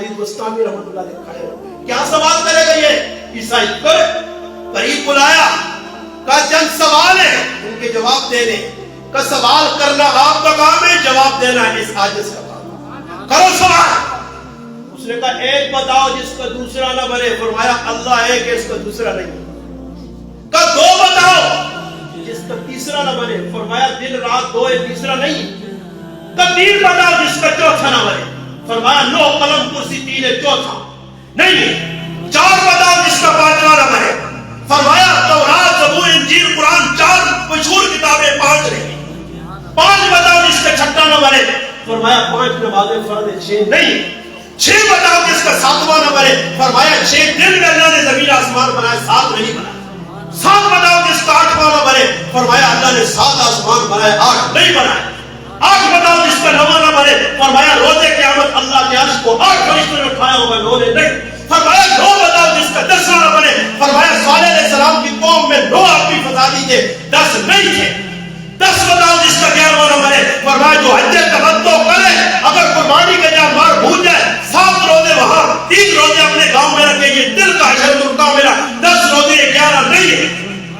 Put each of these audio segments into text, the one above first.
یزید بستامی رحمۃ اللہ علیہ کھڑے ہو. کیا سوال کرے گا یہ عیسائی؟ قریب بلایا، کا چند سوال ہے ان کے جواب دینے کا. سوال کرنا آپ کا کام ہے، جواب دینا اس عاجز کا کام. کرو سوال. اس نے کہا ایک بتاؤ جس کا دوسرا نہ بنے. فرمایا اللہ ایک ہے، اس کا دوسرا نہیں. کہا دو بتاؤ جس کا تیسرا نہ بنے. فرمایا دن رات دو ہے، تیسرا نہیں. کہا تین بتاؤ جس کا چوتھا نہ بنے. فرمایا نو قلم کرسی تین ہے، چوتھا نہیں. چار بتاؤ جس کا پانچواں نہ بنے. فرمایا تورات زبور انجیل قرآن چار مشہور کتابیں، پانچ نہیں. پانچ بتاؤ جس کا چھٹا نہ بنے. فرمایا پانچ نمازیں فرض ہے، چھ نہیں. چھ بتاؤ جس کا ساتواں نہ بنے. فرمایا چھ دن میں اللہ نے زمین آسمان بنائے، سات نہیں بنائے. سات بتاؤ جس کا آٹھواں نہ بنے. فرمایا اللہ نے سات آسمان بنائے، آٹھ نہیں بنائے. آٹھ بتاؤ جس کا نواں نہ بنے. فرمایا روزے قیامت اللہ کے عرش کو آٹھ فرشتوں نے اٹھایا ہوگا، نو نے نہیں. فرمایا نو بتاؤ جس کا دسواں نہ بنے. فرمایا صالح علیہ السلام کی قوم میں نو آدمی فسادی تھے، 10 نہیں تھے. 10 بتاؤ جس کا 11واں نہ بنے. فرمایا جو حج تمتع کرے اگر قربانی کا جانور بھول جائے، 7 روزے وہاں، 3 روزے اپنے گاؤں میں رکھے، یہ دل کا حشر ترکا میرا. 10 روزے 11 نہیں ہے.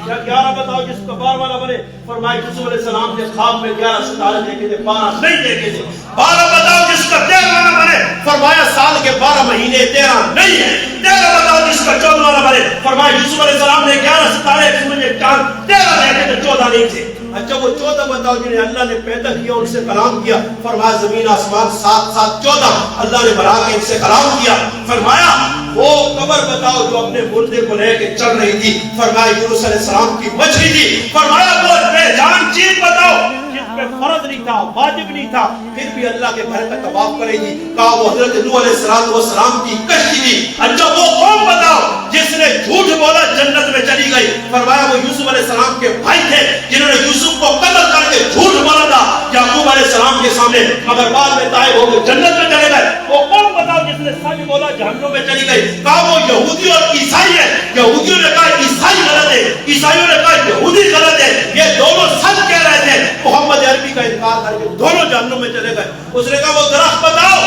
کیا 11 بتاؤ جس کا 12واں نہ بنے. فرمایا یوسف علیہ السلام نے خواب میں 11 ستارے دیکھے تھے، 12 نہیں دیکھے تھے. 12 بتاؤ جس کا 13واں نہ بنے. فرمایا سال کے 12 مہینے 13 نہیں ہے. 13 بتاؤ جس کا 14واں نہ بنے. فرمایا یوسف علیہ السلام نے 11 ستارے سورج چاند 13 دیکھے تھے، 14 نہیں تھے. اچھا وہ 14 بتاؤ جنہیں اللہ نے پیدا کیا، ان سے کلام کیا. فرمایا زمین آسمان 7 7 14 اللہ نے بنا کے ان سے کلام کیا. فرمایا وہ قبر بتاؤ جو اپنے مردے کو لے کے چل رہی تھی. فرمایا یونس علیہ السلام کی مچھلی تھی. فرمایا وہ بے جان چیز بتاؤ جس پہ فرض نہیں تھا، واجب نہیں تھا، پھر بھی اللہ کے گھر کا طواف کرے گی. کہا وہ حضرت نوح علیہ السلام کی کشتی تھی. اچھا وہ قوم بتاؤ جس نے جھوٹ بولا جنت میں چلی گئی. فرمایا وہ یوسف علیہ السلام کے بھائی تھے جنہوں نے یوسف کو قتل کر کے جھوٹ بولا تھا یعقوب علیہ السلام کے سامنے، مگر بعد میں طائب ہو گئے، جنت میں چلے گئے. وہ قوم بتاؤ جس نے سچ بولا جہنم میں چلی گئی. کہا وہ یہودی اور عیسائی ہے. یہودیوں نے کہا عیسائی غلط ہے، عیسائیوں نے کہا یہودی غلط ہے. یہ دونوں سچ کہہ رہے تھے. محمد عربی کا انکار کر کے دونوں جہنم میں چلے گئے. اس نے کہا وہ درخت بتاؤ.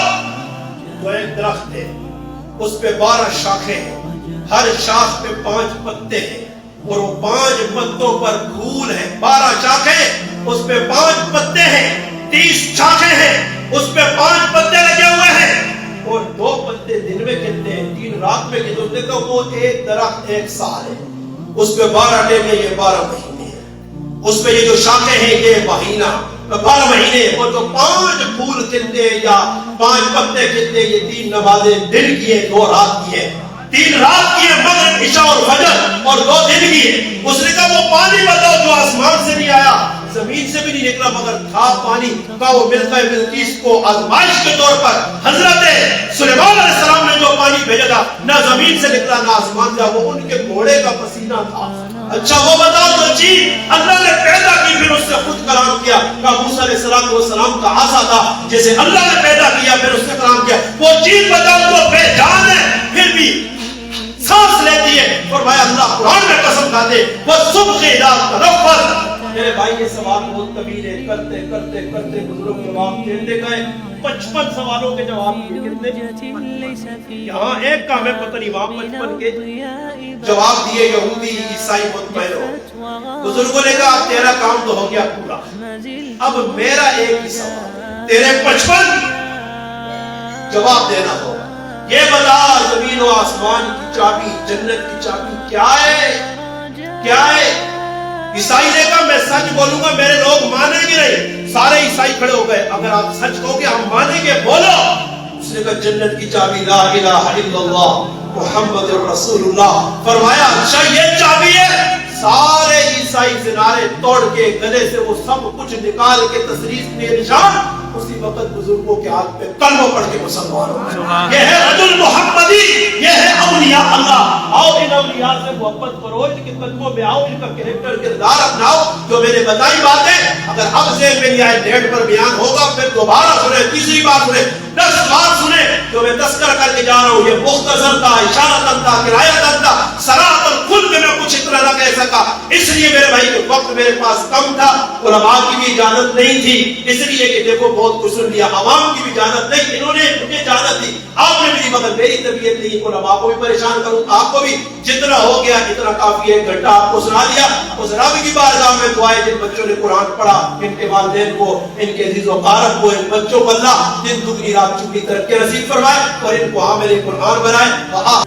تو ایک درخت ہے، اس پہ 12 شاخیں ہیں، ہر شاخ پہ 5 پتے ہیں، اور وہ 5 پتوں پر پھول ہیں. 12 شاخیں، اس پہ 5 پتے ہیں. 30 شاخیں ہیں، اس پہ 5 پتے لگے ہوئے ہیں، اور 2 پتے دن میں کھلتے ہیں، 3 رات میں کھلتے ہیں. تو وہ ایک درخت 1 سال ہے. اس پہ 12 ٹیلے، یہ 12 مہینے ہیں. اس پہ یہ جو شاخیں ہیں یہ مہینہ 12 مہینے. اور جو 5 پھول کھلتے ہیں یا 5 پتے کھلتے ہیں، یہ 3 نمازیں دن کی ہیں، 2 رات کی ہیں. 3 رات کی ہے، مغرب عشاء اور فجر، اور 2 دن کی ہے. اس نے کہا وہ پانی بتاؤ جو آسمان سے نہیں آیا، زمین سے بھی نہیں نکلا، مگر تھا پانی. کہا وہ ملتا ہے بلقیس کو آزمائش کے طور پر. حضرت سلیمان علیہ السلام نے جو پانی بھیجا تھا، نہ زمین سے نکلا نہ آسمان سے، وہ ان کے گھوڑے کا پسینہ تھا. اچھا وہ بتاؤ جو چیز اللہ نے پیدا کی پھر اس سے خود کلام کیا. کہا موسیٰ علیہ السلام کا عصا تھا جسے اللہ نے پیدا کیا پھر اس سے کلام کیا. وہ چیز بتاؤ جو بے جان ہے پھر بھی سانس لیتی ہے. فرمایا اللہ قرآن میں قسم کھاتے وہ صبح اذا تنفس. میرے بھائی یہ سوال بہت طویل ہے، کرتے کرتے کرتے بزرگ جواب دیتے گئے. 55 سوالوں کے جواب دیے. کتنے؟ یہاں ایک کام ہے، پتہ نہیں وہاں 55 کے جواب دیے. یہودی عیسائی مطمئن ہو. بزرگوں نے کہا تیرا کام تو ہو گیا پورا، اب میرا ایک ہی سوال، تیرے 55 جواب دینا ہوگا. یہ بتا زمین و آسمان کی چابی، جنت کی چابی کیا ہے؟ کیا ہے؟ عیسائی نے کہا میں سچ بولوں گا میرے لوگ مانیں گے نہیں. سارے عیسائی کھڑے ہو گئے، اگر آپ سچ کہو گے ہم مانیں گے، بولو. اس نے کہا جنت کی چابی لا الہ الا اللہ محمد رسول اللہ. فرمایا اچھا یہ چابی ہے. سارے عیسائی زنارے توڑ کے گلے سے وہ سب کچھ نکال کے تصریح میں نشان اسی وقت بزرگوں کے ہاتھ پہ کلمہ پڑھ کے مسلمان ہو گئے. یہ ہے رجل محمدی، یہ ہے اولیاء اللہ. آؤ ان اولیاء سے محبت کرو، ان کے قدموں میں آؤ، ان کا کریکٹر کردار اپناؤ. جو میں نے بتائی باتیں اگر اب ذہن میں نہیں آئے نیٹ پر بیان ہوگا، پھر دوبارہ سنیں، تیسری بار سنیں، 10 بار سنیں. جو میں تذکرہ کر کے جا رہا ہوں یہ مختصر تھا، اشارتاً تھا، کنایتاً تھا، صراحتاً کھل کے میں کچھ اتنا دوسرا نہ کہہ سکا. اس لیے میرے بھائی وقت میرے پاس کم تھا, علماء کی بھی اجازت نہیں تھی, اس لیے کہ دیکھو بہت کچھ سن لیا, عوام کی بھی اجازت نہیں, انہوں نے مجھے اجازت دی, آپ نے بھی, مگر میری طبیعت نہیں, علماء کو بھی پریشان کروں, آپ کو بھی, جتنا ہو گیا اتنا کافی ہے, 1 گھنٹہ آپ کو سنا دیا. اس رب کی بارگاہ میں دعائیں, جن بچوں نے قرآن پڑھا ان کے والدین کو, ان کے عزیز و اقارب کو, ان بچوں کو اللہ دن دگنی رات چگنی ترقی نصیب فرمائے اور ان کو حامل قرآن بنائے.